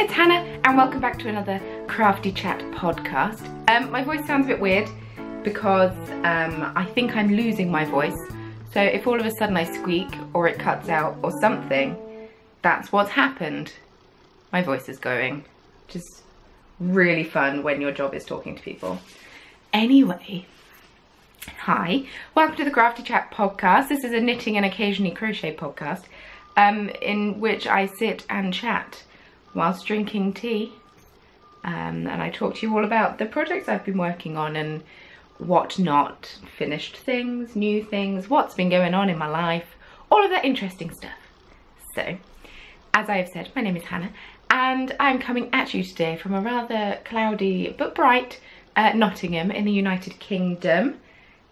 it's Hannah and welcome back to another Crafty Chat podcast. My voice sounds a bit weird because I think I'm losing my voice. So if all of a sudden I squeak or it cuts out or something, that's what's happened. My voice is going. Just really fun when your job is talking to people. Anyway, hi, welcome to the Crafty Chat podcast. This is a knitting and occasionally crochet podcast in which I sit and chat whilst drinking tea, and I talk to you all about the projects I've been working on and what not, finished things, new things, what's been going on in my life, all of that interesting stuff. So, as I have said, my name is Hannah and I'm coming at you today from a rather cloudy but bright Nottingham in the United Kingdom.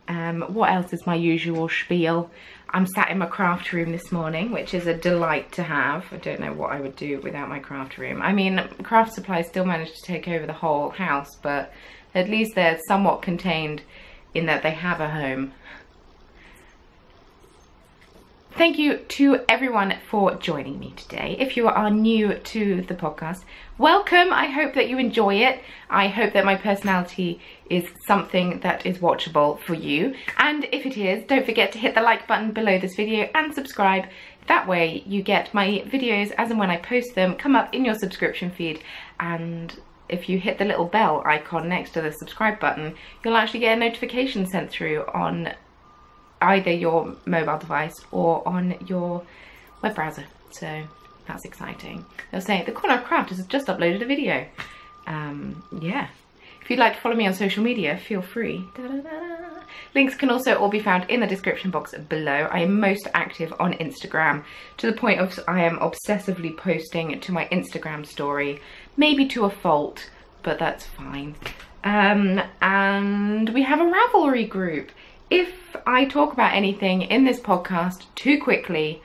What else is my usual spiel? I'm sat in my craft room this morning, which is a delight to have. I don't know what I would do without my craft room. I mean, craft supplies still managed to take over the whole house, but at least they're somewhat contained in that they have a home. Thank you to everyone for joining me today. If you are new to the podcast, welcome. I hope that you enjoy it. I hope that my personality is something that is watchable for you. And if it is, don't forget to hit the like button below this video and subscribe. That way you get my videos as and when I post them come up in your subscription feed. And if you hit the little bell icon next to the subscribe button, you'll actually get a notification sent through on either your mobile device or on your web browser. So that's exciting. They'll say the Corner of Craft has just uploaded a video. Yeah. If you'd like to follow me on social media, feel free. Links can also all be found in the description box below. I am most active on Instagram to the point of I am obsessively posting to my Instagram story, maybe to a fault, but that's fine. And we have a Ravelry group. If I talk about anything in this podcast too quickly,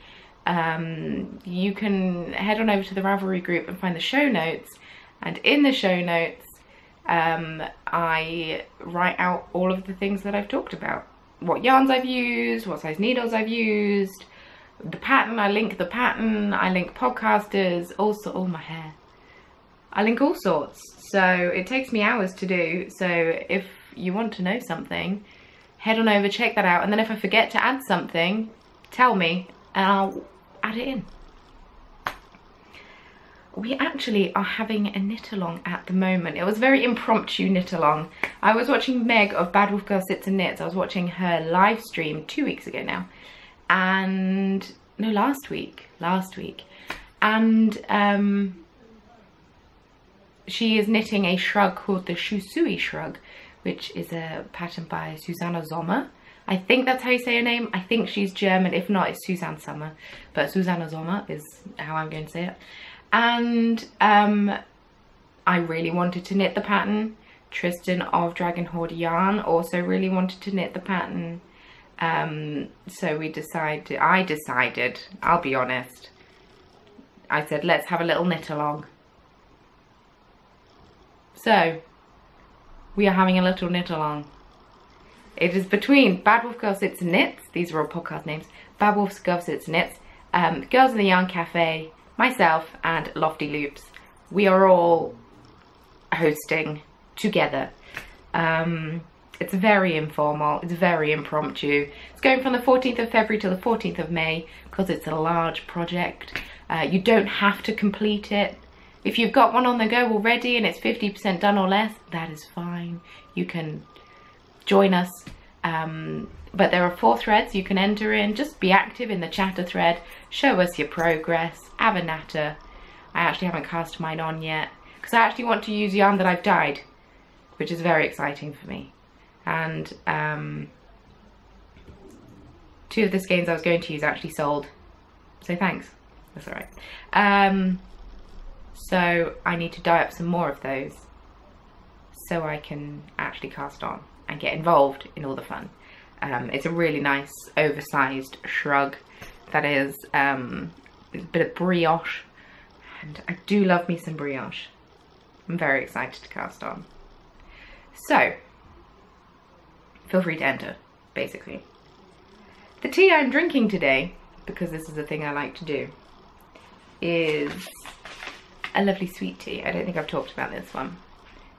you can head on over to the Ravelry group and find the show notes. And in the show notes, I write out all of the things that I've talked about. What yarns I've used, what size needles I've used, the pattern, I link the pattern, I link podcasters, also, oh my hair. I link all sorts. So it takes me hours to do. So if you want to know something, head on over, check that out, and then if I forget to add something, tell me and I'll add it in. We actually are having a knit along at the moment. It was a very impromptu knit along. I was watching Meg of Bad Wolf Girl Sits and Knits. I was watching her live stream 2 weeks ago now. And, no, last week. And she is knitting a shrug called the Shusui shrug, which is a pattern by Susanna Sommer. I think that's how you say her name. I think she's German. If not, it's Suzanne Sommer. But Susanna Sommer is how I'm going to say it. And I really wanted to knit the pattern. Tristan of Dragon Horde Yarn also really wanted to knit the pattern. So I decided, I'll be honest. I said, let's have a little knit along. So, we are having a little knit along. It is between Bad Wolf Girl Sits and Knits, these are all podcast names, Bad Wolf Girl Sits and Knits, Girls in the Yarn Cafe, myself and Lofty Loops. We are all hosting together. It's very informal, it's very impromptu. It's going from the 14th of February to the 14th of May because it's a large project. You don't have to complete it. If you've got one on the go already and it's 50% done or less, that is fine. You can join us. But there are 4 threads you can enter in. Just be active in the chatter thread. Show us your progress. Have a natter. I actually haven't cast mine on yet because I actually want to use yarn that I've dyed, which is very exciting for me. And 2 of the skeins I was going to use actually sold. So thanks. That's all right. So I need to dye up some more of those so I can actually cast on and get involved in all the fun. It's a really nice oversized shrug that is a bit of brioche, and I do love me some brioche. I'm very excited to cast on. So, feel free to enter, basically. The tea I'm drinking today, because this is a thing I like to do, is a lovely sweet tea. I don't think I've talked about this one.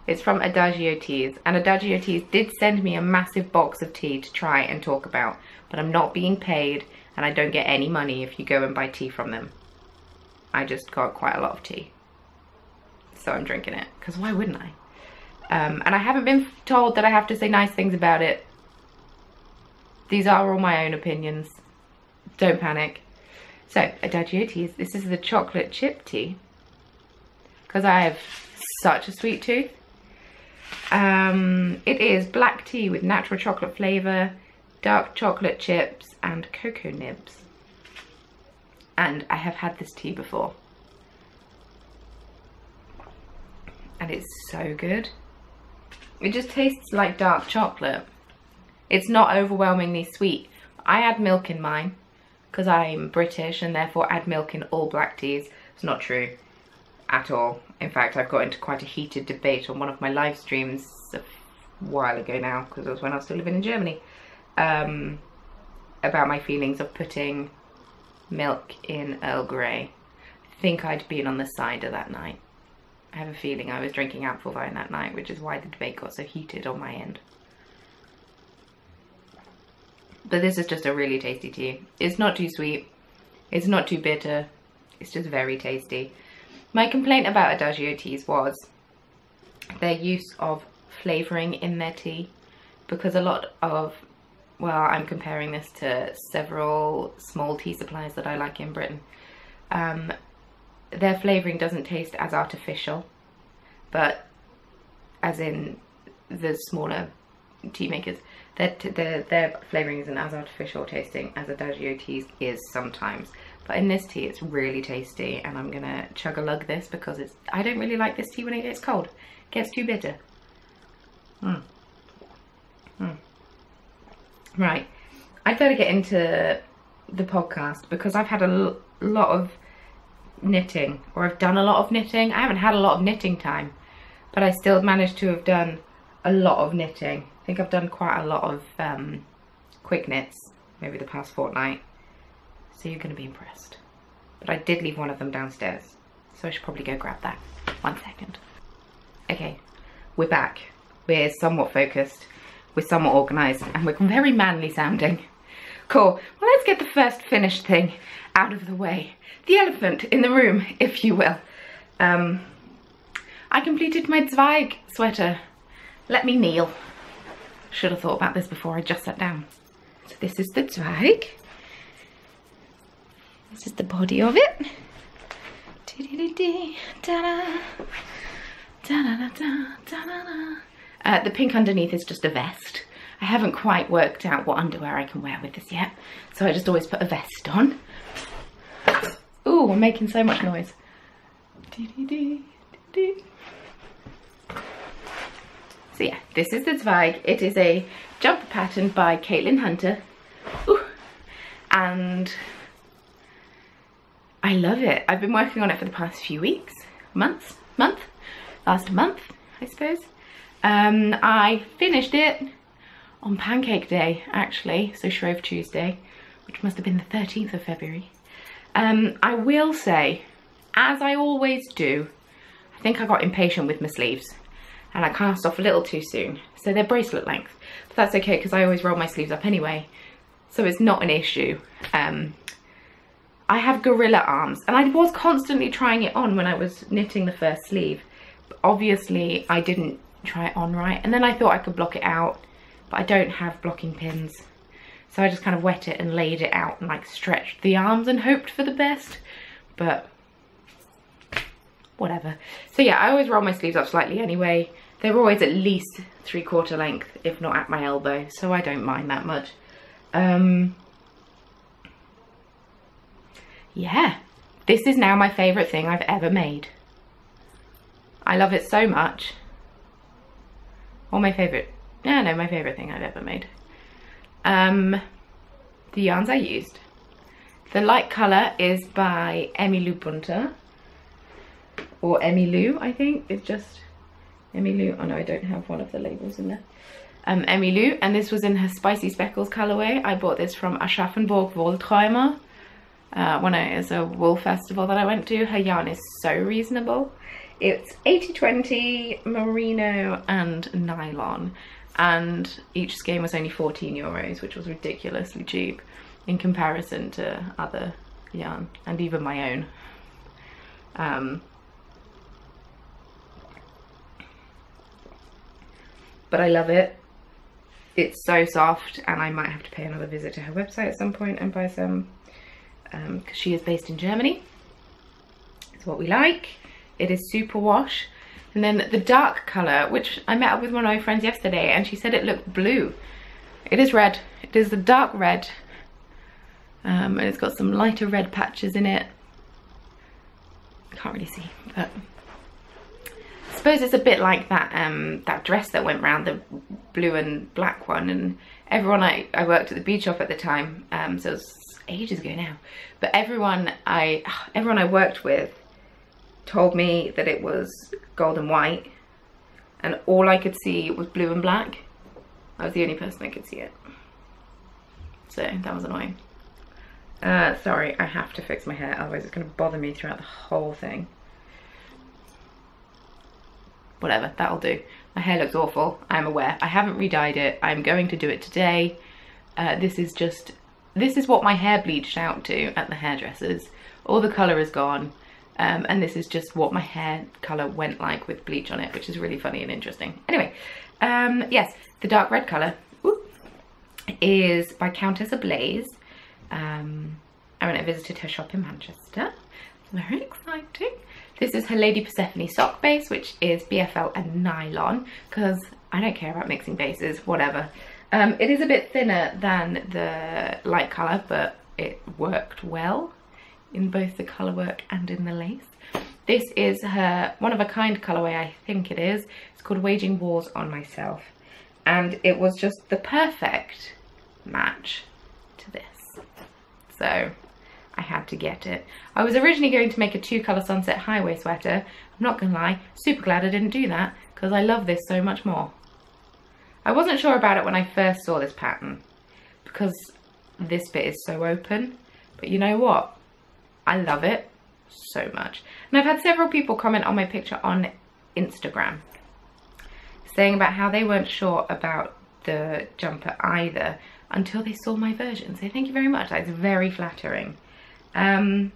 It's from Adagio Teas, and Adagio Teas did send me a massive box of tea to try and talk about, but I'm not being paid and I don't get any money if you go and buy tea from them. I just got quite a lot of tea, so I'm drinking it, because why wouldn't I? And I haven't been told that I have to say nice things about it. These are all my own opinions. Don't panic. So, Adagio Teas, this is the chocolate chip tea, because I have such a sweet tooth. It is black tea with natural chocolate flavour, dark chocolate chips and cocoa nibs. And I have had this tea before. And it's so good. It just tastes like dark chocolate. It's not overwhelmingly sweet. I add milk in mine because I'm British and therefore add milk in all black teas. It's not true at all. In fact, I've got into quite a heated debate on one of my live streams a while ago now, because it was when I was still living in Germany, about my feelings of putting milk in Earl Grey. I think I'd been on the cider that night. I have a feeling I was drinking apple wine that night, which is why the debate got so heated on my end. But this is just a really tasty tea. It's not too sweet, it's not too bitter, it's just very tasty. My complaint about Adagio Teas was their use of flavouring in their tea, because a lot of, well, I'm comparing this to several small tea suppliers that I like in Britain. Their flavouring doesn't taste as artificial, but as in the smaller tea makers, their flavouring isn't as artificial tasting as Adagio Teas is sometimes. But in this tea, it's really tasty, and I'm gonna chug a lug this because I don't really like this tea when it gets cold. It gets too bitter. Right, I'd better get into the podcast because I've had a lot of knitting, or I've done a lot of knitting. I haven't had a lot of knitting time, but I still managed to have done a lot of knitting. I think I've done quite a lot of quick knits, maybe the past fortnight. So you're going to be impressed. But I did leave one of them downstairs, so I should probably go grab that. 1 second. Okay, we're back. We're somewhat focused, we're somewhat organised, and we're very manly sounding. Cool. Well, let's get the first finished thing out of the way. The elephant in the room, if you will. I completed my Zweig sweater. Let me kneel. Should have thought about this before I just sat down. So this is the Zweig. This is the body of it. The pink underneath is just a vest. I haven't quite worked out what underwear I can wear with this yet, so I just always put a vest on. Ooh, I'm making so much noise. So yeah, this is the Zweig. It is a jumper pattern by Caitlin Hunter. Ooh. And I love it. I've been working on it for the past few weeks, last month, I suppose. I finished it on Pancake Day, actually, so Shrove Tuesday, which must have been the 13th of February. I will say, as I always do, I think I got impatient with my sleeves and I cast off a little too soon. So they're bracelet length, but that's okay because I always roll my sleeves up anyway, so it's not an issue. I have gorilla arms, and I was constantly trying it on when I was knitting the first sleeve. But obviously I didn't try it on right, and then I thought I could block it out, but I don't have blocking pins. So I just kind of wet it and laid it out and like stretched the arms and hoped for the best, but whatever. So yeah, I always roll my sleeves up slightly anyway. They're always at least 3/4 length, if not at my elbow, so I don't mind that much. Yeah, this is now my favourite thing I've ever made. I love it so much. Or my favourite, no, my favourite thing I've ever made. The yarns I used. The light colour is by Emmylou Bunter. Or Emmylou, I think. It's just Emmylou. Oh no, I don't have one of the labels in there. Emmylou, and this was in her Spicy Speckles colourway. I bought this from Aschaffenburg Wollträumer. It's a wool festival that I went to. Her yarn is so reasonable. It's 80/20 merino and nylon, and each skein was only €14, which was ridiculously cheap in comparison to other yarn and even my own. But I love it. It's so soft, and I might have to pay another visit to her website at some point and buy some, because she is based in Germany. It's what we like. It is super wash. And then the dark colour, which I met up with one of my friends yesterday, and she said it looked blue. It is red. It is a dark red. And it's got some lighter red patches in it. I can't really see, but I suppose it's a bit like that that dress that went round, the blue and black one. And everyone, I worked at the bead shop at the time, so it was ages ago now. But everyone I worked with told me that it was gold and white, and all I could see was blue and black. I was the only person that could see it, so that was annoying. Sorry, I have to fix my hair, otherwise it's going to bother me throughout the whole thing. Whatever, that'll do. My hair looks awful, I'm aware. I haven't re-dyed it. I'm going to do it today. This is what my hair bleached out to at the hairdressers. All the colour is gone. And this is just what my hair colour went like with bleach on it, which is really funny and interesting. Anyway, yes, the dark red colour is by Countess Ablaze. I went and visited her shop in Manchester. Very exciting. This is her Lady Persephone sock base, which is BFL and nylon, because I don't care about mixing bases, whatever. It is a bit thinner than the light colour, but it worked well in both the colour work and in the lace. This is her one-of-a-kind colourway, I think it is. It's called Waging Wars on Myself. And it was just the perfect match to this. So I had to get it. I was originally going to make a 2-colour sunset highway sweater. I'm not gonna lie, super glad I didn't do that, because I love this so much more. I wasn't sure about it when I first saw this pattern, because this bit is so open, but you know what? I love it so much. And I've had several people comment on my picture on Instagram saying about how they weren't sure about the jumper either until they saw my version. So thank you very much, that's very flattering. Because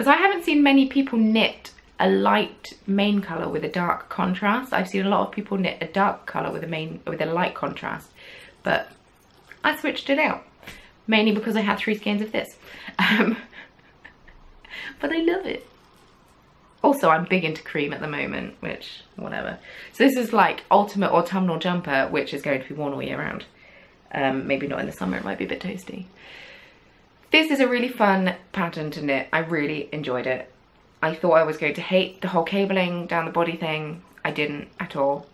I haven't seen many people knit a light main colour with a dark contrast. I've seen a lot of people knit a dark colour with a light contrast, but I switched it out, mainly because I had 3 skeins of this. But I love it. Also, I'm big into cream at the moment, which, whatever. So this is like ultimate autumnal jumper, which is going to be worn all year round. Maybe not in the summer, it might be a bit toasty. This is a really fun pattern to knit. I really enjoyed it. I thought I was going to hate the whole cabling down the body thing. I didn't at all.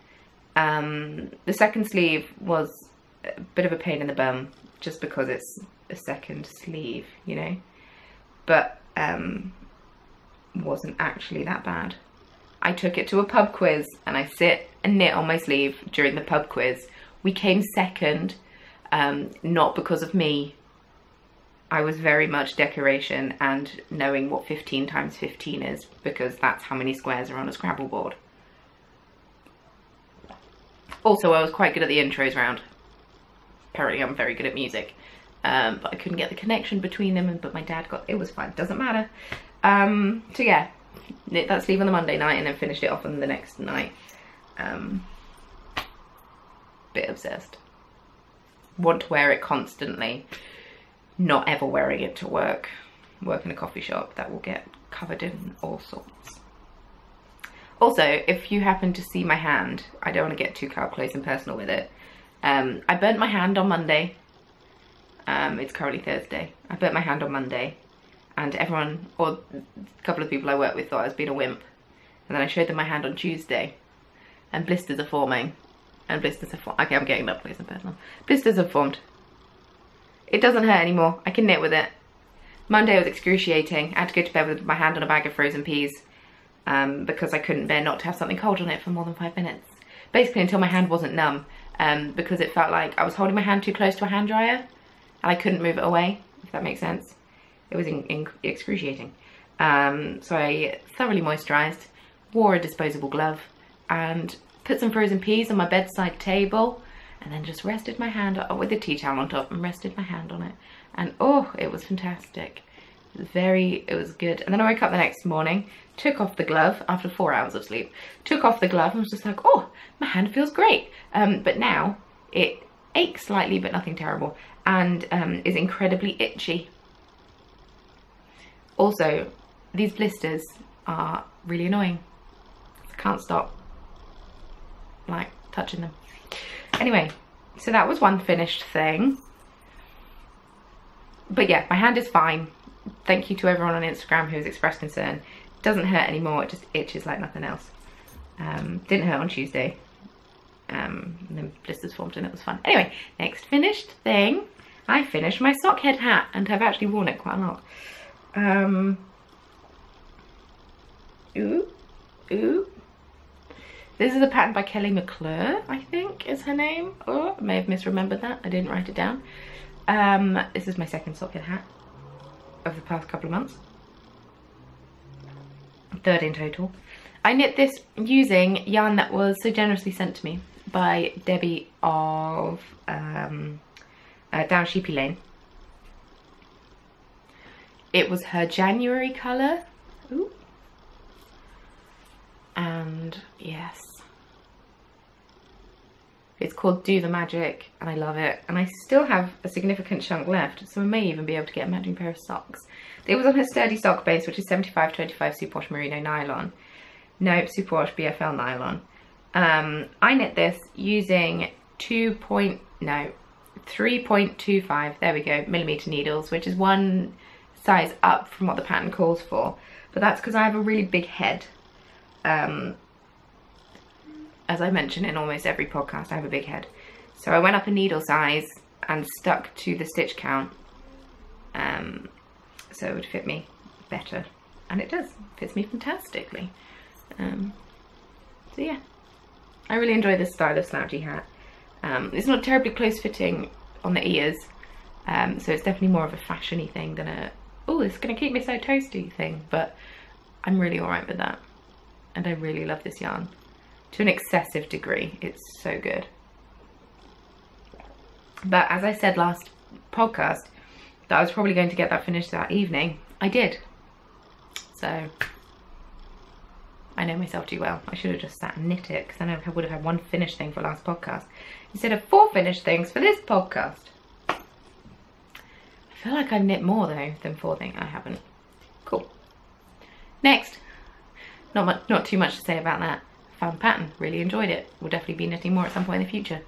The second sleeve was a bit of a pain in the bum, just because it's a second sleeve, you know. But wasn't actually that bad. I took it to a pub quiz and I sit and knit on my sleeve during the pub quiz. We came second, not because of me. I was very much decoration and knowing what 15 times 15 is, because that's how many squares are on a Scrabble board. Also, I was quite good at the intros round. Apparently I'm very good at music. But I couldn't get the connection between them, but my dad got, it was fine, doesn't matter. So yeah, knit that sleeve on the Monday night and then finished it off on the next night. Bit obsessed. Want to wear it constantly, not ever wearing it to work in a coffee shop, that will get covered in all sorts. Also, if you happen to see my hand, I don't want to get too up close and personal with it. I burnt my hand on Monday. It's currently Thursday. I burnt my hand on Monday, and everyone, or a couple of people I work with, thought I was being a wimp. And then I showed them my hand on Tuesday, and blisters are forming. And blisters are okay, I'm getting up close and personal. Blisters have formed. It doesn't hurt anymore. I can knit with it. Monday was excruciating. I had to go to bed with my hand on a bag of frozen peas, because I couldn't bear not to have something cold on it for more than 5 minutes. Basically until my hand wasn't numb, because it felt like I was holding my hand too close to a hand dryer and I couldn't move it away, if that makes sense. It was excruciating. So I thoroughly moisturised, wore a disposable glove, and put some frozen peas on my bedside table, and then just rested my hand with a tea towel on top and rested my hand on it. And oh, it was fantastic. It was good. And then I woke up the next morning, took off the glove after 4 hours of sleep, took off the glove and was just like, oh, my hand feels great. But now it aches slightly, but nothing terrible, and is incredibly itchy. Also, these blisters are really annoying. I can't stop like touching them. Anyway, so that was one finished thing. But yeah, my hand is fine. Thank you to everyone on Instagram who's expressed concern. It doesn't hurt anymore, it just itches like nothing else. Didn't hurt on Tuesday. And then blisters formed and it was fun. Anyway, next finished thing. I finished my sock head hat and have actually worn it quite a lot. This is a pattern by Kelly McClure, I think is her name. Oh, I may have misremembered that. I didn't write it down. This is my second sock head hat of the past couple of months. Third in total. I knit this using yarn that was so generously sent to me by Debbie of Down Sheepy Lane. It was her January colour. Ooh. And yes, it's called Do the Magic and I love it, and I still have a significant chunk left, so I may even be able to get a matching pair of socks. It was on her sturdy sock base, which is 75/25 Superwash Merino nylon. No, Superwash BFL nylon. I knit this using 3.25, there we go, millimeter needles, which is one size up from what the pattern calls for, but that's because I have a really big head. As I mention in almost every podcast, I have a big head. So I went up a needle size and stuck to the stitch count, so it would fit me better. And it does, fits me fantastically. So yeah, I really enjoy this style of slouchy hat. It's not terribly close fitting on the ears, so it's definitely more of a fashion-y thing than a, oh, it's gonna keep me so toasty thing, but I'm really alright with that. And I really love this yarn to an excessive degree. It's so good. But as I said last podcast that I was probably going to get that finished that evening, I did. So I know myself too well. I should have just sat and knit it, because then I would have had one finished thing for last podcast instead of 4 finished things for this podcast. I feel like I've knit more though than 4 things. I haven't. Cool. Next. Not too much to say about that. Found pattern, really enjoyed it. We'll definitely be knitting more at some point in the future.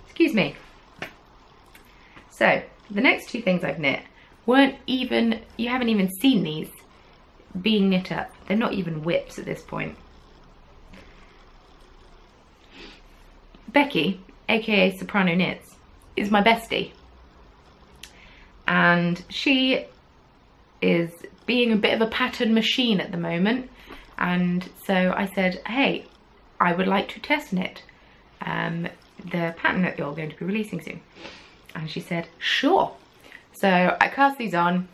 Excuse me. So the next 2 things I've knit weren't even, you haven't even seen these being knit up. They're not even whips at this point. Becky, aka Soprano Knits, is my bestie, and she is being a bit of a pattern machine at the moment, and so I said, hey, I would like to test knit the pattern that you're going to be releasing soon. And she said, sure. So I cast these on,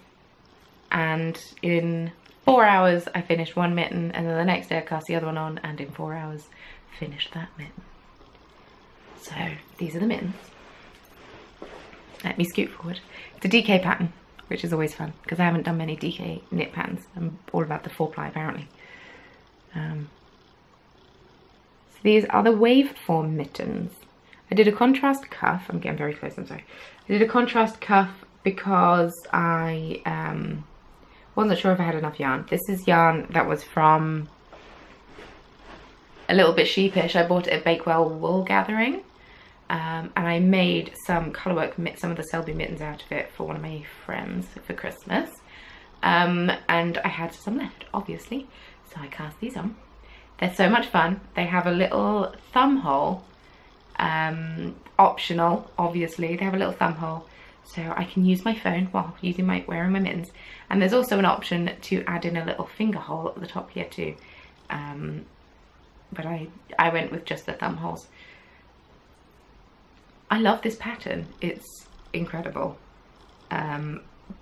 and in 4 hours I finished one mitten, and then the next day I cast the other one on, and in 4 hours finished that mitten. So these are the mittens. Let me scoot forward. It's a DK pattern, which is always fun because I haven't done many DK knit patterns. I'm all about the 4-ply apparently. So these are the waveform mittens. I did a contrast cuff. I'm getting very close, I'm sorry. I did a contrast cuff because I wasn't sure if I had enough yarn. This is yarn that was from A Little Bit Sheepish. I bought it at Bakewell Wool Gathering. And I made some colourwork, some of the Selby mittens out of it for one of my friends for Christmas. And I had some left, obviously. So I cast these on. They're so much fun. They have a little thumb hole. Optional, obviously. They have a little thumb hole. So I can use my phone while wearing my mittens. And there's also an option to add in a little finger hole at the top here too. But I went with just the thumb holes. I love this pattern. It's incredible.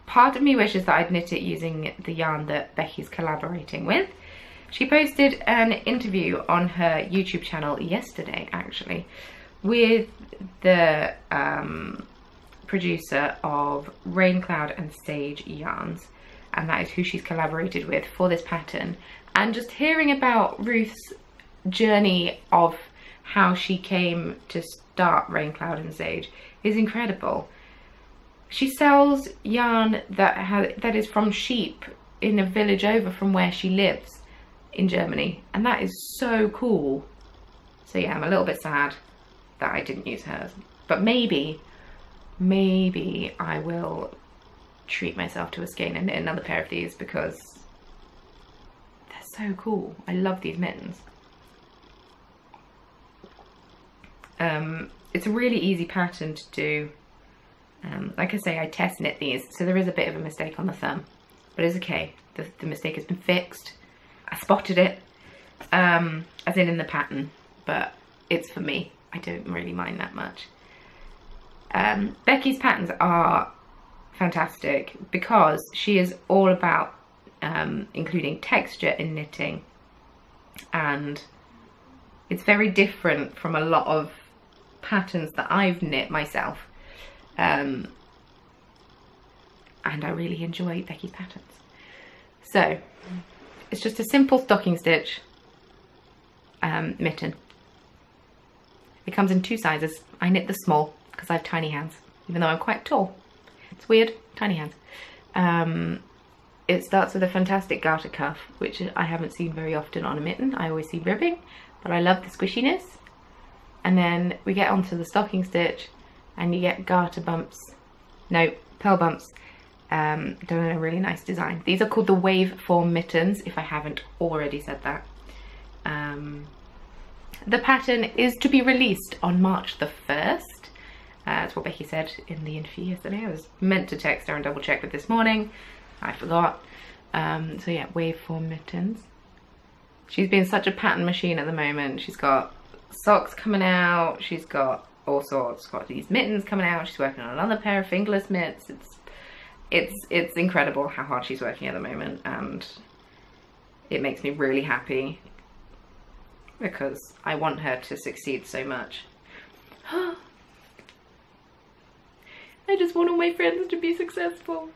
Part of me wishes that I'd knit it using the yarn that Becky's collaborating with. She posted an interview on her YouTube channel yesterday, actually, with the producer of Rain Cloud and Sage yarns, and that is who she's collaborated with for this pattern. And just hearing about Ruth's journey of how she came to start Rain Cloud and Sage is incredible. She sells yarn that is from sheep in a village over from where she lives in Germany, and that is so cool. So yeah, I'm a little bit sad that I didn't use hers, but maybe I will treat myself to a skein and knit another pair of these because they're so cool. I love these mittens. It's a really easy pattern to do. Like I say, I test knit these, so there is a bit of a mistake on the thumb, but it's okay. The mistake has been fixed. I spotted it, as in the pattern, but it's for me. I don't really mind that much. Becky's patterns are fantastic because she is all about including texture in knitting, and it's very different from a lot of patterns that I've knit myself. And I really enjoy Becky's patterns. So it's just a simple stocking stitch mitten. It comes in 2 sizes. I knit the small because I have tiny hands, even though I'm quite tall. It's weird, tiny hands. It starts with a fantastic garter cuff, which I haven't seen very often on a mitten. I always see ribbing, but I love the squishiness. And then we get onto the stocking stitch, and you get garter bumps, no, pearl bumps, done in a really nice design. These are called the wave form mittens, if I haven't already said that. The pattern is to be released on March the 1st. That's what Becky said in the interview yesterday. I was meant to text her and double check with this morning. I forgot. So yeah, wave form mittens. She's been such a pattern machine at the moment. She's got socks coming out. She's got all sorts. She's got these mittens coming out. She's working on another pair of fingerless mitts. It's incredible how hard she's working at the moment, and it makes me really happy because I want her to succeed so much. I just want all my friends to be successful.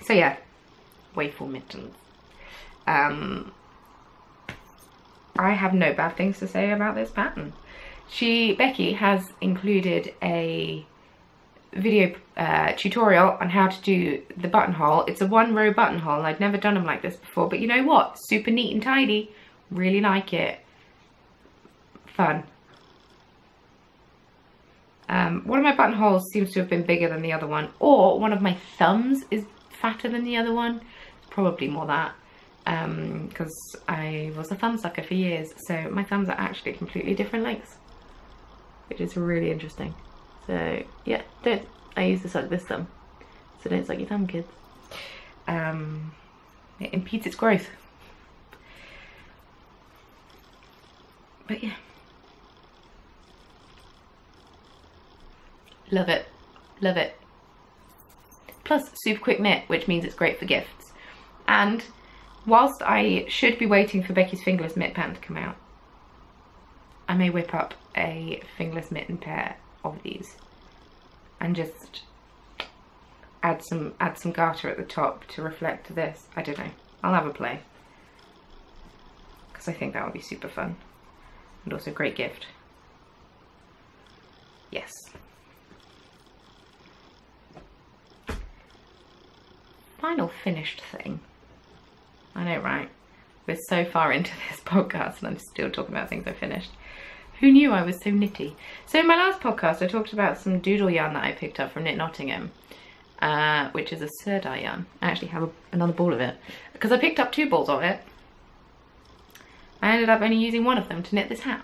So yeah, wayful mittens. I have no bad things to say about this pattern. Becky has included a video tutorial on how to do the buttonhole. It's a 1-row buttonhole, and I'd never done them like this before, but you know what? Super neat and tidy. Really like it. Fun. One of my buttonholes seems to have been bigger than the other one, or one of my thumbs is fatter than the other one. It's probably more that, because I was a thumb sucker for years, so my thumbs are actually completely different lengths, which is really interesting. So yeah, I use this thumb, so don't suck your thumb, kids. It impedes its growth. But yeah, love it, love it. Plus super quick knit, which means it's great for gifts. And whilst I should be waiting for Becky's fingerless mitt pattern to come out, I may whip up a fingerless mitten pair of these and just add some garter at the top to reflect this. I don't know, I'll have a play, because I think that would be super fun and also a great gift. Yes. Final finished thing. I know, right? We're so far into this podcast and I'm still talking about things I finished. Who knew I was so nitty? So in my last podcast I talked about some doodle yarn that I picked up from Knit Nottingham, which is a Serdar yarn. I actually have another ball of it because I picked up 2 balls of it. I ended up only using one of them to knit this hat.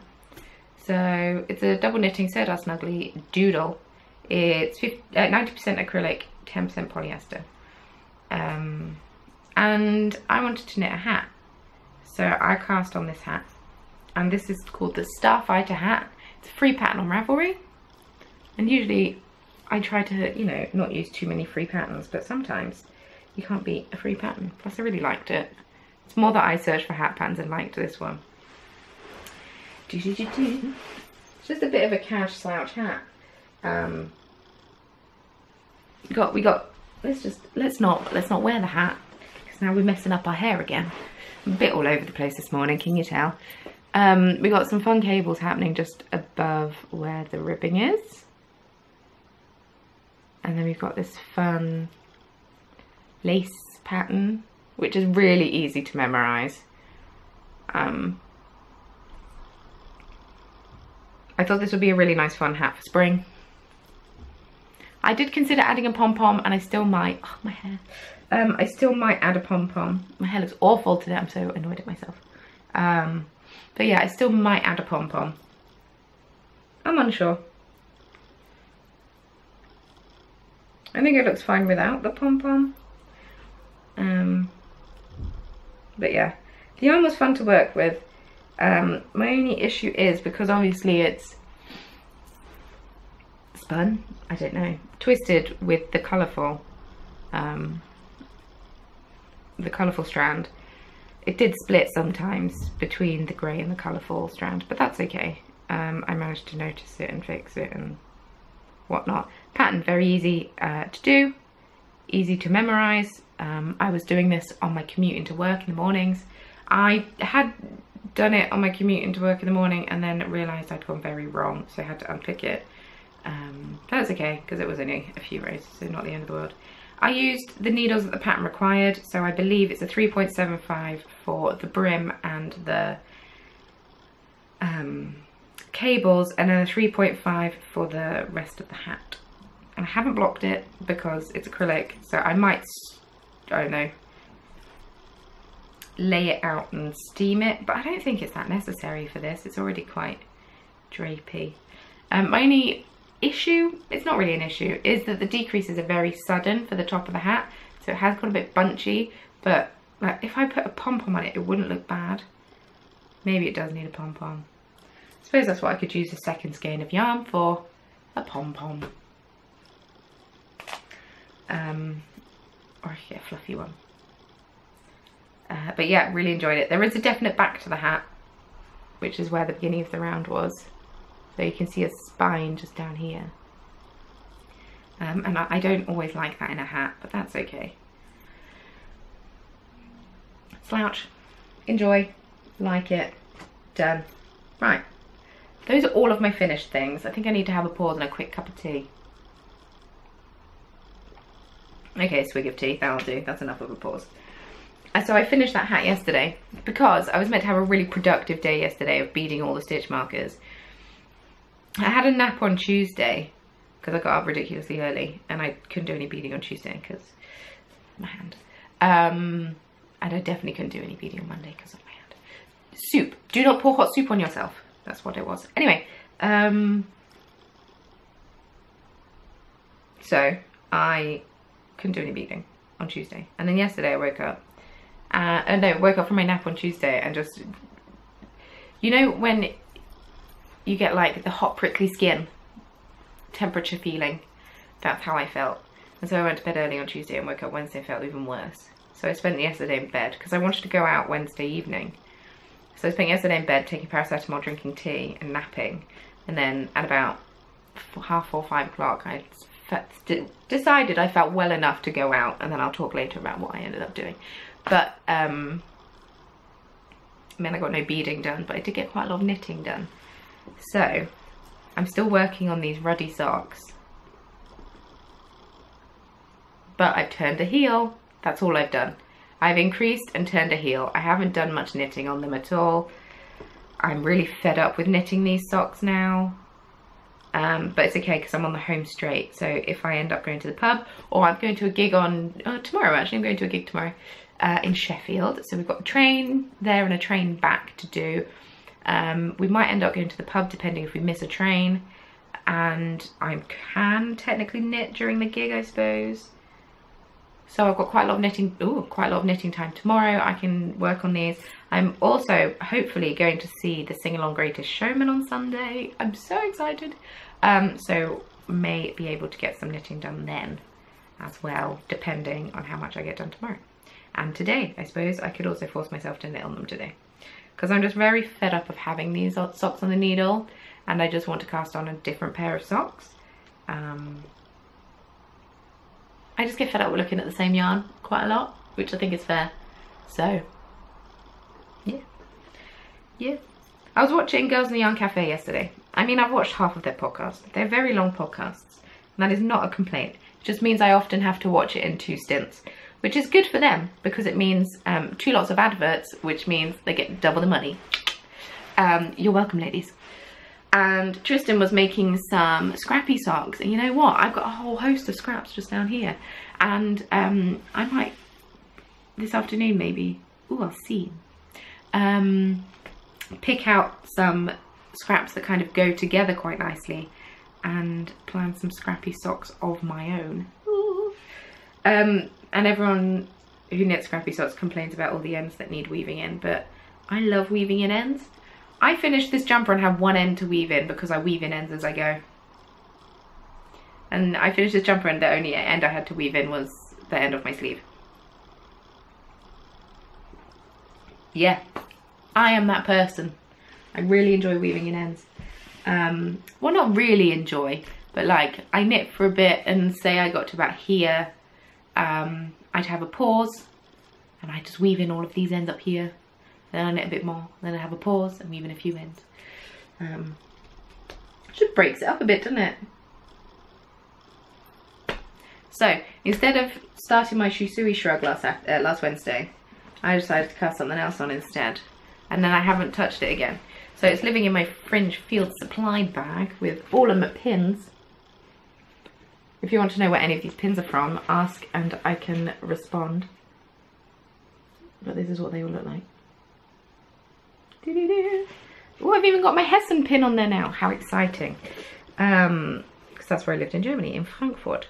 So it's a double knitting Serdar Snuggly doodle. It's 90% acrylic, 10% polyester. And I wanted to knit a hat, so I cast on this hat, and this is called the Starfighter hat. It's a free pattern on Ravelry, and usually I try to, you know, not use too many free patterns, but sometimes you can't beat a free pattern. Plus I really liked it. It's more that I searched for hat patterns and liked this one. It's just a bit of a cash slouch hat. Let's not wear the hat, because now we're messing up our hair again. I'm a bit all over the place this morning, can you tell? We got some fun cables happening just above where the ribbing is. And then we've got this fun lace pattern, which is really easy to memorize. I thought this would be a really nice fun hat for spring. I did consider adding a pom-pom, and I still might. Oh, my hair. I still might add a pom-pom. My hair looks awful today. I'm so annoyed at myself. But yeah, I still might add a pom-pom. I'm unsure. I think it looks fine without the pom-pom. But yeah, the yarn was fun to work with. My only issue is, because obviously it's spun, I don't know, twisted with the colourful strand. It did split sometimes between the grey and the colourful strand, but that's okay. I managed to notice it and fix it and whatnot. Pattern very easy to do, easy to memorise. I was doing this on my commute into work in the mornings. I had done it on my commute into work in the morning and then realised I'd gone very wrong, so I had to unpick it. That's okay, because it was only a few rows, so not the end of the world. I used the needles that the pattern required, so I believe it's a 3.75 for the brim and the cables, and then a 3.5 for the rest of the hat. And I haven't blocked it because it's acrylic, so I might, I don't know, lay it out and steam it, but I don't think it's that necessary for this. It's already quite drapey. My only issue, it's not really an issue, is that the decreases are very sudden for the top of the hat, so it has got a bit bunchy, but like if I put a pom-pom on it, it wouldn't look bad. Maybe it does need a pom-pom. I suppose that's what I could use a second skein of yarn for, a pom-pom. Or I could get a fluffy one. But yeah, really enjoyed it. There is a definite back to the hat, which is where the beginning of the round was. So you can see a spine just down here. And I don't always like that in a hat, but that's okay. Slouch, enjoy, like it, done. Right, those are all of my finished things. I think I need to have a pause and a quick cup of tea. Okay, swig of tea, that'll do. That's enough of a pause. So I finished that hat yesterday because I was meant to have a really productive day yesterday of beading all the stitch markers. I had a nap on Tuesday because I got up ridiculously early and I couldn't do any beading on Tuesday because of my hand. And I definitely couldn't do any beading on Monday because of my hand. Soup. Do not pour hot soup on yourself. That's what it was. Anyway, so I couldn't do any beading on Tuesday. And then yesterday I woke up. Woke up from my nap on Tuesday and just, you know when you get like the hot prickly skin temperature feeling, that's how I felt. And so I went to bed early on Tuesday and woke up Wednesday and felt even worse. So I spent yesterday in bed because I wanted to go out Wednesday evening. So I spent yesterday in bed taking paracetamol, drinking tea and napping, and then at about 4:30, 5 o'clock I decided I felt well enough to go out, and then I'll talk later about what I ended up doing. But I mean, I got no beading done, but I did get quite a lot of knitting done. So I'm still working on these ruddy socks, but I've turned a heel. That's all I've done. I've increased and turned a heel. I haven't done much knitting on them at all. I'm really fed up with knitting these socks now. But it's okay because I'm on the home straight. So if I end up going to the pub, or I'm going to a gig on tomorrow, actually I'm going to a gig tomorrow in Sheffield. So we've got a train there and a train back to do. We might end up going to the pub depending if we miss a train. And I can technically knit during the gig, I suppose. So I've got quite a lot of knitting, quite a lot of knitting time tomorrow. I can work on these. I'm also hopefully going to see the Sing Along Greatest Showman on Sunday. I'm so excited. So may be able to get some knitting done then as well, depending on how much I get done tomorrow. And today, I suppose I could also force myself to knit on them today, because I'm just very fed up of having these socks on the needle, and I just want to cast on a different pair of socks. I just get fed up with looking at the same yarn quite a lot, which I think is fair. So, yeah. I was watching Girls in the Yarn Cafe yesterday. I mean, I've watched half of their podcasts. They're very long podcasts, and that is not a complaint. It just means I often have to watch it in 2 stints, which is good for them because it means 2 lots of adverts, which means they get double the money. You're welcome, ladies. And Tristan was making some scrappy socks, and you know what? I've got a whole host of scraps just down here, and I might this afternoon maybe. Ooh, I'll see. Pick out some scraps that kind of go together quite nicely and plan some scrappy socks of my own. And everyone who knits scrappy socks complains about all the ends that need weaving in, but I love weaving in ends. I finished this jumper and had 1 end to weave in because I weave in ends as I go. And I finished this jumper and the only end I had to weave in was the end of my sleeve. Yeah, I am that person. I really enjoy weaving in ends. Well, not really enjoy, but like I knit for a bit and say I got to about here, I'd have a pause and I just weave in all of these ends up here. Then I knit a bit more, then I have a pause and weave in a few ends. Just breaks it up a bit, doesn't it? So instead of starting my Shusui shrug last Wednesday, I decided to cast something else on instead, and then I haven't touched it again. So it's living in my Fringe Field Supply bag with all of my pins. If you want to know where any of these pins are from, ask and I can respond. But this is what they all look like. Oh, I've even got my Hessen pin on there now. How exciting. Because that's where I lived in Germany, in Frankfurt.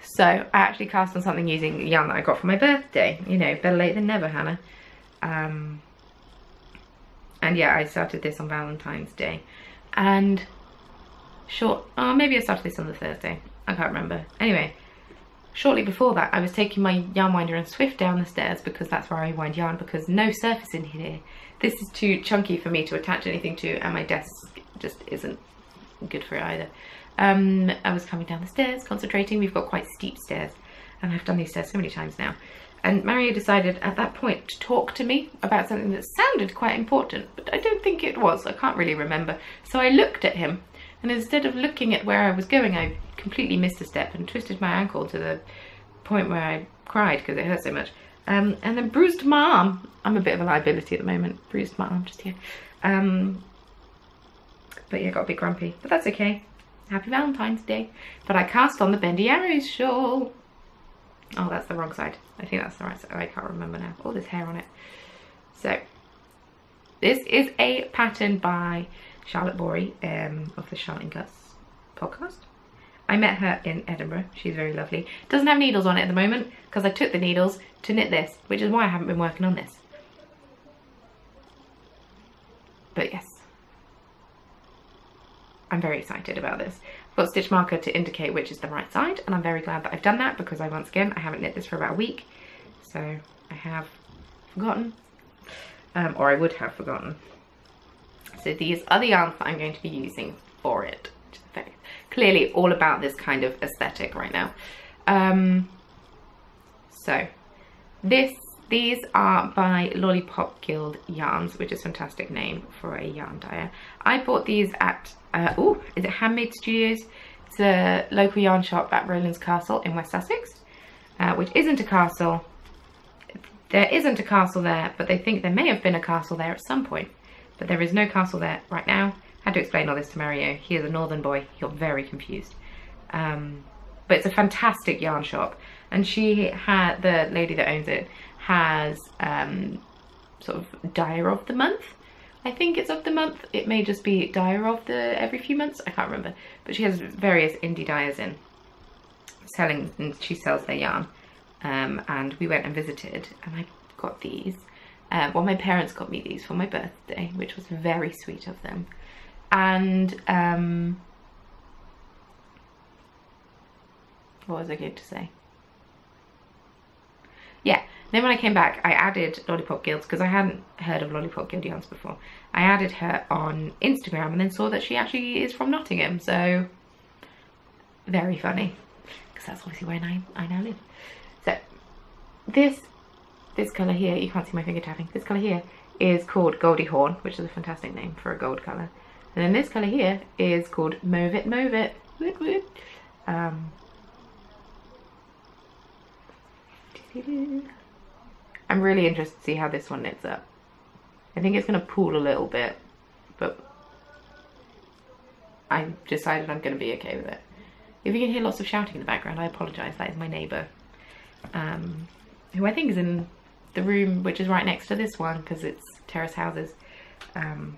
So I actually cast on something using yarn that I got for my birthday. You know, better late than never, Hannah. And yeah, I started this on Valentine's Day. And maybe I started this on the Thursday. I can't remember. Anyway, shortly before that, I was taking my yarn winder and Swift down the stairs because that's where I wind yarn, because no surface in here. This is too chunky for me to attach anything to, and my desk just isn't good for it either. I was coming down the stairs, concentrating. We've got quite steep stairs, and I've done these stairs so many times now. And Mario decided at that point to talk to me about something that sounded quite important, but I don't think it was. I can't really remember. So I looked at him, and instead of looking at where I was going, I completely missed a step and twisted my ankle to the point where I cried because it hurt so much. And then bruised my arm. I'm a bit of a liability at the moment. Bruised my arm just here. But yeah, got a bit grumpy, but that's okay. Happy Valentine's Day. But I cast on the Bendy Arrows shawl. Oh, that's the wrong side. I think that's the right side. I can't remember now. Oh, there's hair on it. So, this is a pattern by Charlotte Borey of the Charlotte and Gus podcast. I met her in Edinburgh. She's very lovely. Doesn't have needles on it at the moment because I took the needles to knit this, which is why I haven't been working on this. But yes, I'm very excited about this. I've got a stitch marker to indicate which is the right side, and I'm very glad that I've done that because I haven't knit this for about a week, so I have forgotten, or I would have forgotten. So these are the yarns that I'm going to be using for it, which is very clearly all about this kind of aesthetic right now. So these are by Lollipop Guild Yarns, which is a fantastic name for a yarn dyer. I bought these at, is it Handmade Studios? It's a local yarn shop at Rowlands Castle in West Sussex, which isn't a castle. There isn't a castle there, but they think there may have been a castle there at some point. But there is no castle there right now. I had to explain all this to Mario. He is a northern boy. He got very confused. But it's a fantastic yarn shop. And the lady that owns it has sort of dyer of the month. I think it's of the month. It may just be dyer of the every few months. I can't remember. But she has various indie dyers in selling, and she sells their yarn. And we went and visited, and I got these. Well, my parents got me these for my birthday, which was very sweet of them. And What was I going to say? Yeah, then when I came back, I added Lollipop Guilds because I hadn't heard of Lollipop Guildians before. I added her on Instagram and then saw that she actually is from Nottingham, so very funny, because that's obviously where I now live. So this colour here, you can't see my finger tapping, this colour here is called Goldie Horn, which is a fantastic name for a gold colour. And then this colour here is called Mauve It, Mauve It. Woot, woot. I'm really interested to see how this one knits up. I think it's going to pool a little bit, but I've decided I'm going to be okay with it. If you can hear lots of shouting in the background, I apologise. That is my neighbour, who I think is in the room which is right next to this one, because it's terrace houses. Oh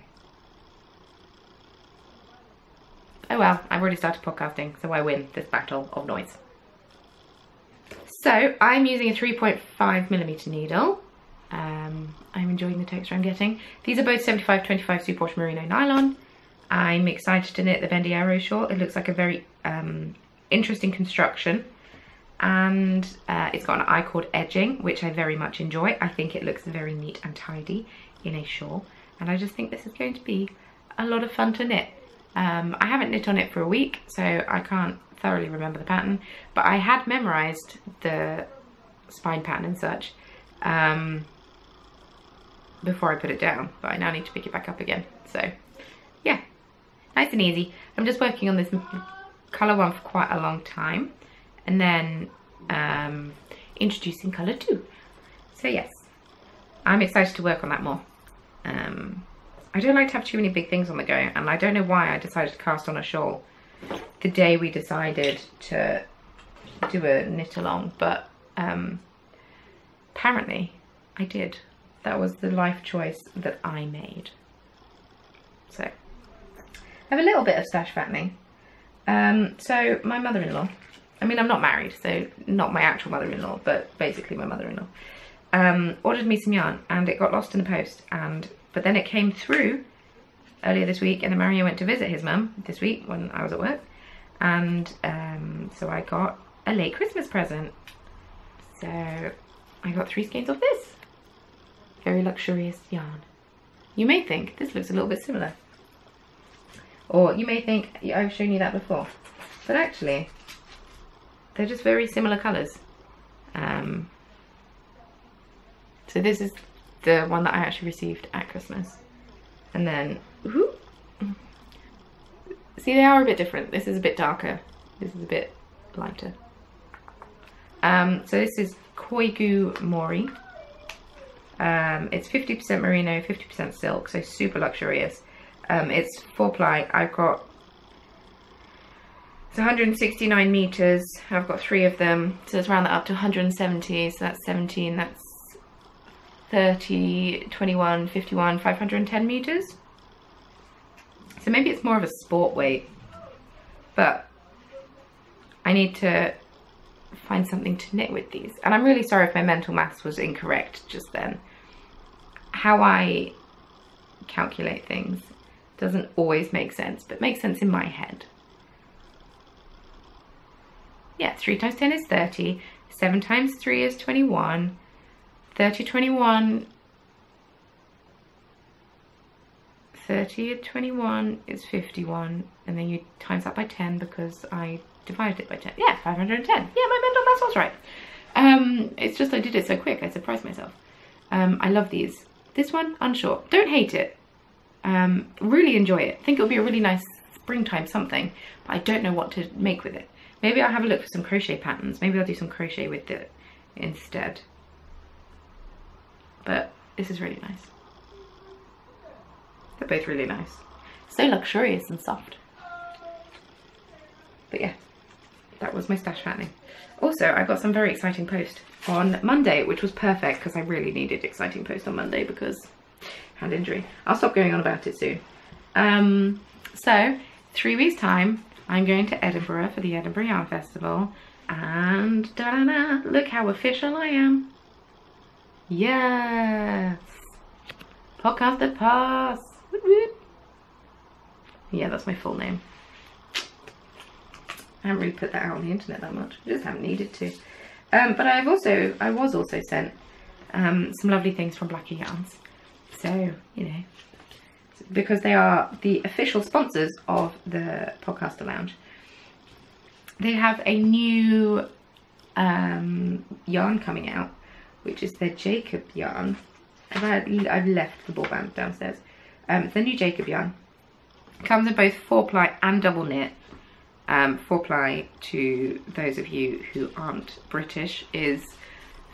well, I've already started podcasting, so I win this battle of noise. So I'm using a 3.5mm needle. I'm enjoying the texture I'm getting. These are both 75-25 superwash merino nylon. I'm excited to knit the bendy arrow shawl. It looks like a very interesting construction, and it's got an I-cord edging, which I very much enjoy. I think it looks very neat and tidy in a shawl, and I just think this is going to be a lot of fun to knit. I haven't knit on it for a week, so I can't thoroughly remember the pattern, but I had memorized the spine pattern and such before I put it down, but I now need to pick it back up again. So yeah, nice and easy. I'm just working on this colour one for quite a long time, and then introducing colour 2. So yes, I'm excited to work on that more. I don't like to have too many big things on the go, and I don't know why I decided to cast on a shawl the day we decided to do a knit along, but apparently I did. That was the life choice that I made. So I have a little bit of stash fattening. So my mother-in-law, I mean, I'm not married, so not my actual mother-in-law, but basically my mother-in-law, ordered me some yarn, and it got lost in the post, but then it came through earlier this week, and then Mario went to visit his mum this week when I was at work, and so I got a late Christmas present. So I got 3 skeins of this very luxurious yarn. You may think this looks a little bit similar, or you may think I've shown you that before, but actually they're just very similar colours. So this is the one that I actually received at Christmas, and then see, they are a bit different. This is a bit darker, this is a bit lighter. So this is Koigu Mori. It's 50% merino, 50% silk, so super luxurious. It's 4-ply. I've got, it's 169 meters. I've got 3 of them, so let's round that up to 170. So that's 17, that's 30, 21, 51, 510 meters. So maybe it's more of a sport weight, but I need to find something to knit with these. And I'm really sorry if my mental maths was incorrect just then. How I calculate things doesn't always make sense, but makes sense in my head. Yeah, 3 times 10 is 30, 7 times 3 is 21, 30, 21, 30 to 21 is 51, and then you times that by 10 because I divided it by 10. Yeah, 510. Yeah, my mental maths was right. It's just I did it so quick, I surprised myself. I love these. This one, unsure. Don't hate it. Really enjoy it. Think it'll be a really nice springtime something, but I don't know what to make with it. Maybe I'll have a look for some crochet patterns. Maybe I'll do some crochet with it instead. But this is really nice. They're both really nice. So luxurious and soft. But yeah, that was my stash fattening. Also, I got some very exciting post on Monday, which was perfect because I really needed exciting post on Monday because hand injury. I'll stop going on about it soon. So 3 weeks time, I'm going to Edinburgh for the Edinburgh Yarn Festival, and da-da-da, look how official I am. Yes, Podcaster Pass. Woot woot. Yeah, that's my full name. I haven't really put that out on the internet that much. I just haven't needed to. But I was also sent some lovely things from Blacker Yarns. So, you know, because they are the official sponsors of the Podcaster Lounge. They have a new yarn coming out, which is their Jacob yarn. I've left the ball band downstairs. It's the new Jacob yarn. It comes in both 4-ply and double knit. 4-ply, to those of you who aren't British, is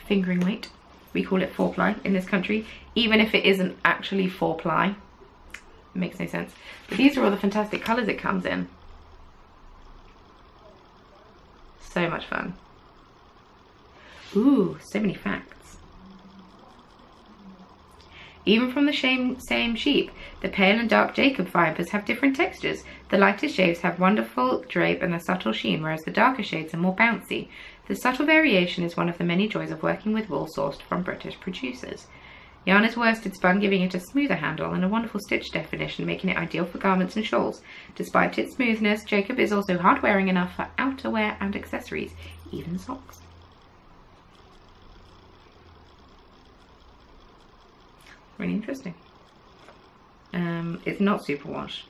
fingering weight. We call it 4-ply in this country, even if it isn't actually 4-ply. It makes no sense. But these are all the fantastic colours it comes in. So much fun. Ooh, so many facts. Even from the same sheep, the pale and dark Jacob fibres have different textures. The lighter shades have wonderful drape and a subtle sheen, whereas the darker shades are more bouncy. The subtle variation is one of the many joys of working with wool sourced from British producers. Yarn is worsted spun, giving it a smoother handle and a wonderful stitch definition, making it ideal for garments and shawls. Despite its smoothness, Jacob is also hard-wearing enough for outerwear and accessories, even socks. Really interesting. It's not superwash.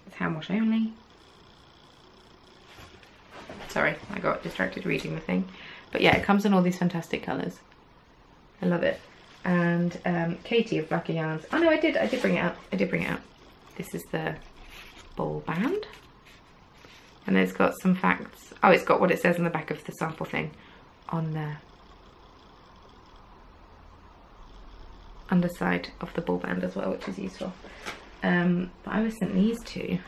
It's hand wash only. Sorry, I got distracted reading the thing. But yeah, it comes in all these fantastic colours. I love it. And Katie of Blacker Yarns. Oh no, I did bring it out. I did bring it out. This is the ball band. And it's got some facts. Oh, it's got what it says on the back of the sample thing on the underside of the ball band as well, which is useful. But I was sent these two,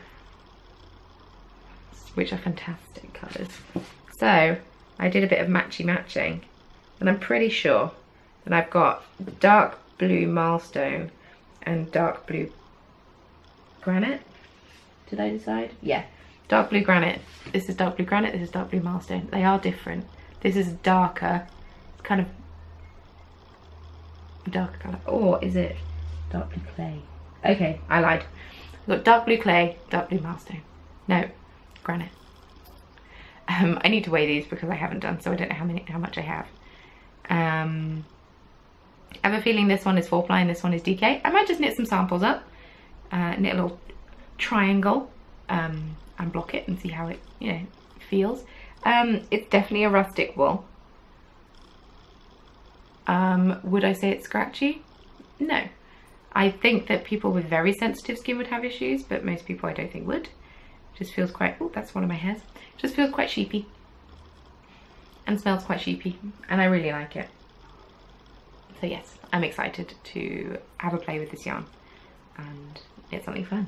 which are fantastic colours. So I did a bit of matching, and I'm pretty sure that I've got dark blue milestone and dark blue granite. Did I decide? Yeah, dark blue granite. This is dark blue granite, this is dark blue milestone. They are different. This is darker, kind of darker colour. Or is it dark blue clay? Okay, I lied. I've got dark blue clay, dark blue milestone. No, granite. I need to weigh these because I haven't done, so I don't know how much I have. I have a feeling this one is 4-ply and this one is DK. I might just knit some samples up, knit a little triangle, and block it and see how it, you know, feels. It's definitely a rustic wool. Would I say it's scratchy? No. I think that people with very sensitive skin would have issues, but most people I don't think would. It just feels quite, oh, that's one of my hairs. It just feels quite sheepy and smells quite sheepy, and I really like it. So yes, I'm excited to have a play with this yarn and knit something fun.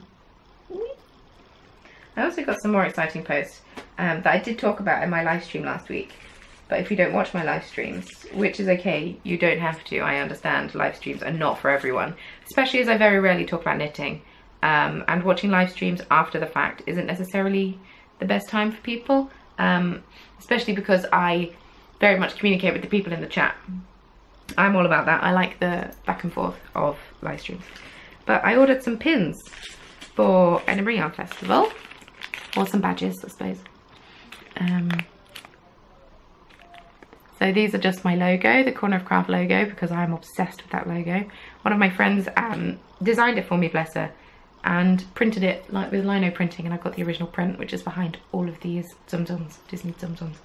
I also got some more exciting posts that I did talk about in my live stream last week. But if you don't watch my live streams, which is okay, you don't have to, I understand live streams are not for everyone, especially as I very rarely talk about knitting, and watching live streams after the fact isn't necessarily the best time for people, especially because I very much communicate with the people in the chat. I'm all about that. I like the back and forth of live streams. But I ordered some pins for Edinburgh Yarn Festival, or some badges, I suppose. So these are just my logo, the Corner of Craft logo, because I'm obsessed with that logo. One of my friends designed it for me, bless her, and printed it like with lino printing, and I've got the original print, which is behind all of these Zum-Zums, Disney Zum-Zums.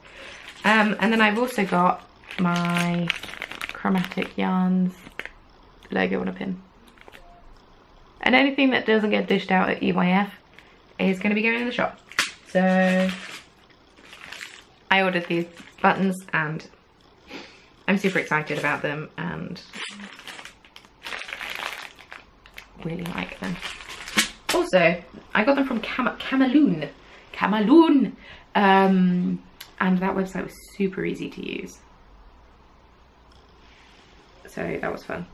And then I've also got my Chromatic Yarns logo on a pin. And anything that doesn't get dished out at EYF is going to be going in the shop. So I ordered these buttons and I'm super excited about them and really like them. Also, I got them from Cameloon. And that website was super easy to use. So that was fun.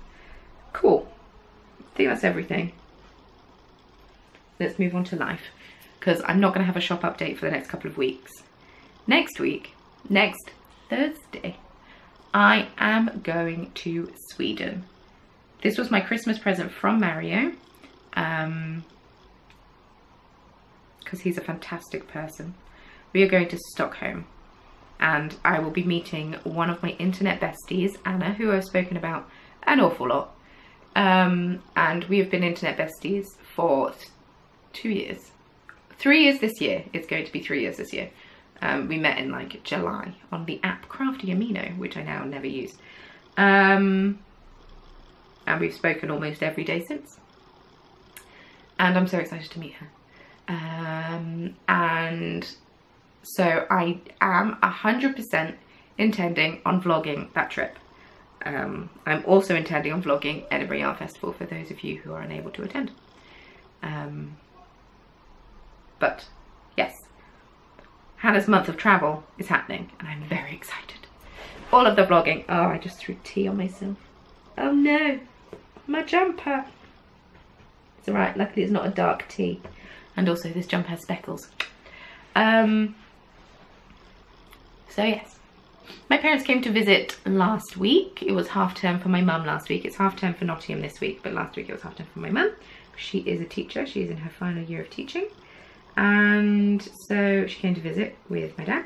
Cool. I think that's everything. Let's move on to life, because I'm not going to have a shop update for the next couple of weeks. Next Thursday, I am going to Sweden. This was my Christmas present from Mario, because he's a fantastic person. we are going to Stockholm, and I will be meeting one of my internet besties, Anna, who I've spoken about an awful lot. And we have been internet besties for 2 years. 3 years this year. It's going to be 3 years this year. We met in like July on the app Craftea, which I now never use. And we've spoken almost every day since. And I'm so excited to meet her. And so I am 100% intending on vlogging that trip. I'm also intending on vlogging Edinburgh Yarn Festival for those of you who are unable to attend. But yes, Hannah's month of travel is happening and I'm very excited. All of the vlogging. Oh, I just threw tea on myself. Oh no, my jumper. It's alright, luckily it's not a dark tea. And also this jumper has speckles. So yes, my parents came to visit last week. It was half term for my mum last week. It's half term for Nottingham this week, but last week it was half term for my mum. She is a teacher, she's in her final year of teaching. And so she came to visit with my dad.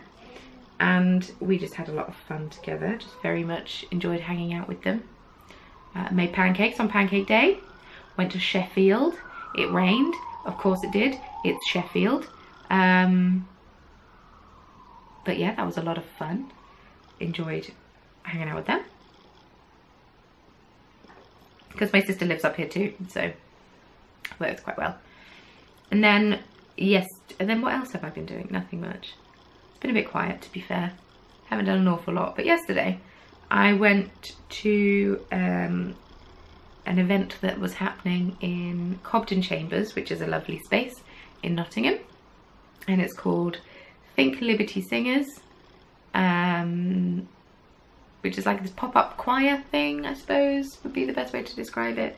And we just had a lot of fun together, just very much enjoyed hanging out with them. Made pancakes on Pancake Day. Went to Sheffield. It rained, of course it did. It's Sheffield. But yeah, that was a lot of fun. Enjoyed hanging out with them. Because my sister lives up here too, so it works quite well. And then, yes, and then what else have I been doing? Nothing much. It's been a bit quiet, to be fair. Haven't done an awful lot. But yesterday, I went to an event that was happening in Cobden Chambers, which is a lovely space in Nottingham. And it's called Think Liberty Singers, which is like this pop-up choir thing, I suppose would be the best way to describe it.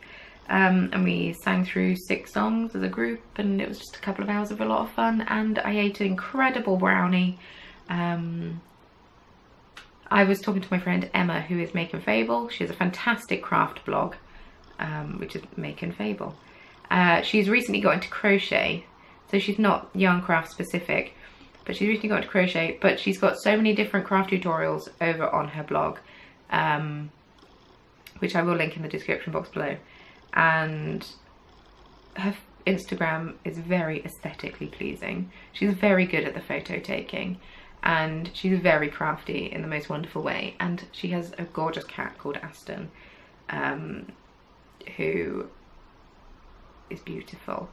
And we sang through 6 songs as a group, and it was just a couple of hours of a lot of fun. And I ate an incredible brownie. I was talking to my friend Emma, who is Make and Fable. She has a fantastic craft blog, which is Make and Fable. She's recently got into crochet, so she's not yarn craft specific, but she's recently got into crochet, but she's got so many different craft tutorials over on her blog, which I will link in the description box below. And her Instagram is very aesthetically pleasing. She's very good at the photo taking, and she's very crafty in the most wonderful way. And she has a gorgeous cat called Aston, who is beautiful.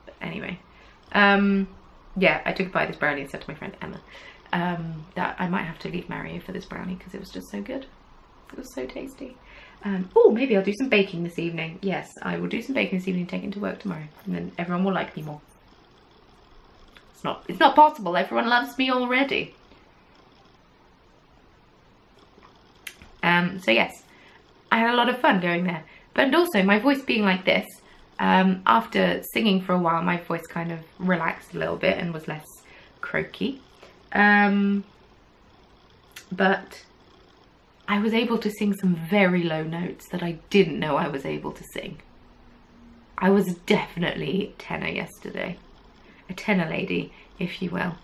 But anyway, yeah, I took a bite of this brownie and said to my friend Emma that I might have to leave Mario for this brownie because it was just so good. It was so tasty. Oh, maybe I'll do some baking this evening. Yes, I will do some baking this evening, take it to work tomorrow, and then everyone will like me more. It's not possible. Everyone loves me already. So yes, I had a lot of fun going there. But also my voice being like this, after singing for a while, my voice kind of relaxed a little bit and was less croaky. But I was able to sing some very low notes that I didn't know I was able to sing. I was definitely tenor yesterday. A tenor lady, if you will.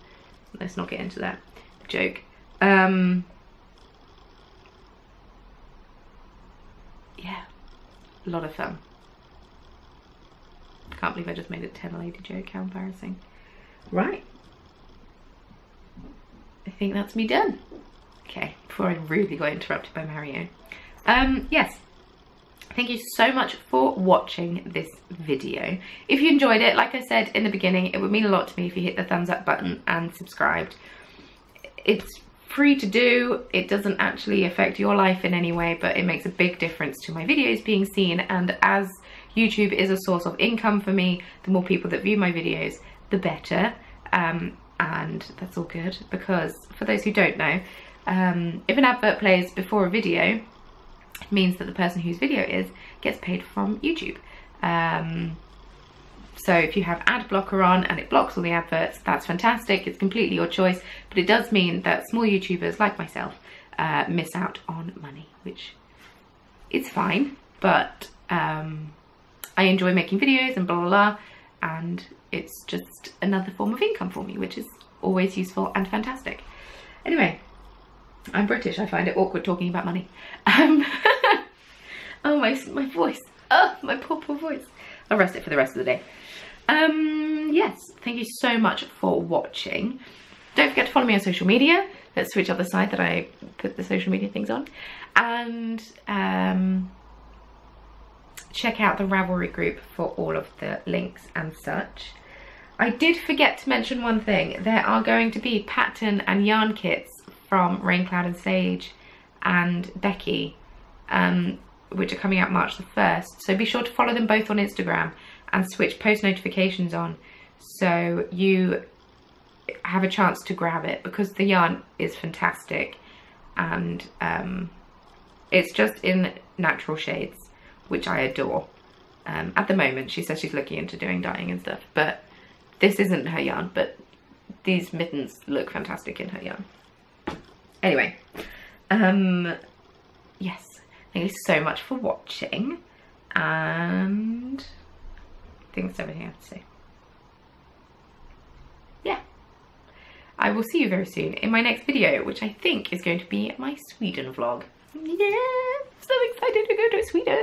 Let's not get into that joke. Yeah, a lot of fun. Can't believe I just made a tenor lady joke, how embarrassing. Right. I think that's me done. Okay, before I really got interrupted by Mario. Yes, thank you so much for watching this video. If you enjoyed it, like I said in the beginning, it would mean a lot to me if you hit the thumbs up button and subscribed. It's free to do, it doesn't actually affect your life in any way, but it makes a big difference to my videos being seen, and as YouTube is a source of income for me, the more people that view my videos, the better. And that's all good, because for those who don't know, if an advert plays before a video, it means that the person whose video it is gets paid from YouTube. So if you have ad blocker on and it blocks all the adverts, that's fantastic. It's completely your choice, but it does mean that small YouTubers like myself miss out on money, which is fine, but I enjoy making videos and blah blah blah, and it's just another form of income for me, which is always useful and fantastic. Anyway, I'm British, I find it awkward talking about money. Oh, my voice. Oh, my poor voice. I'll rest it for the rest of the day. Yes, thank you so much for watching. Don't forget to follow me on social media. Let's switch up the side that I put the social media things on. And check out the Ravelry group for all of the links and such. I did forget to mention one thing. There are going to be pattern and yarn kits from Rain Cloud and Sage and Becky, which are coming out March the 1st. So be sure to follow them both on Instagram and switch post notifications on so you have a chance to grab it, because the yarn is fantastic and it's just in natural shades, which I adore. At the moment, she says she's looking into doing dyeing and stuff, but this isn't her yarn, but these mittens look fantastic in her yarn. Anyway, yes, thank you so much for watching, and I think that's everything I have to say. Yeah, I will see you very soon in my next video, which I think is going to be my Sweden vlog. Yeah, so excited to go to Sweden.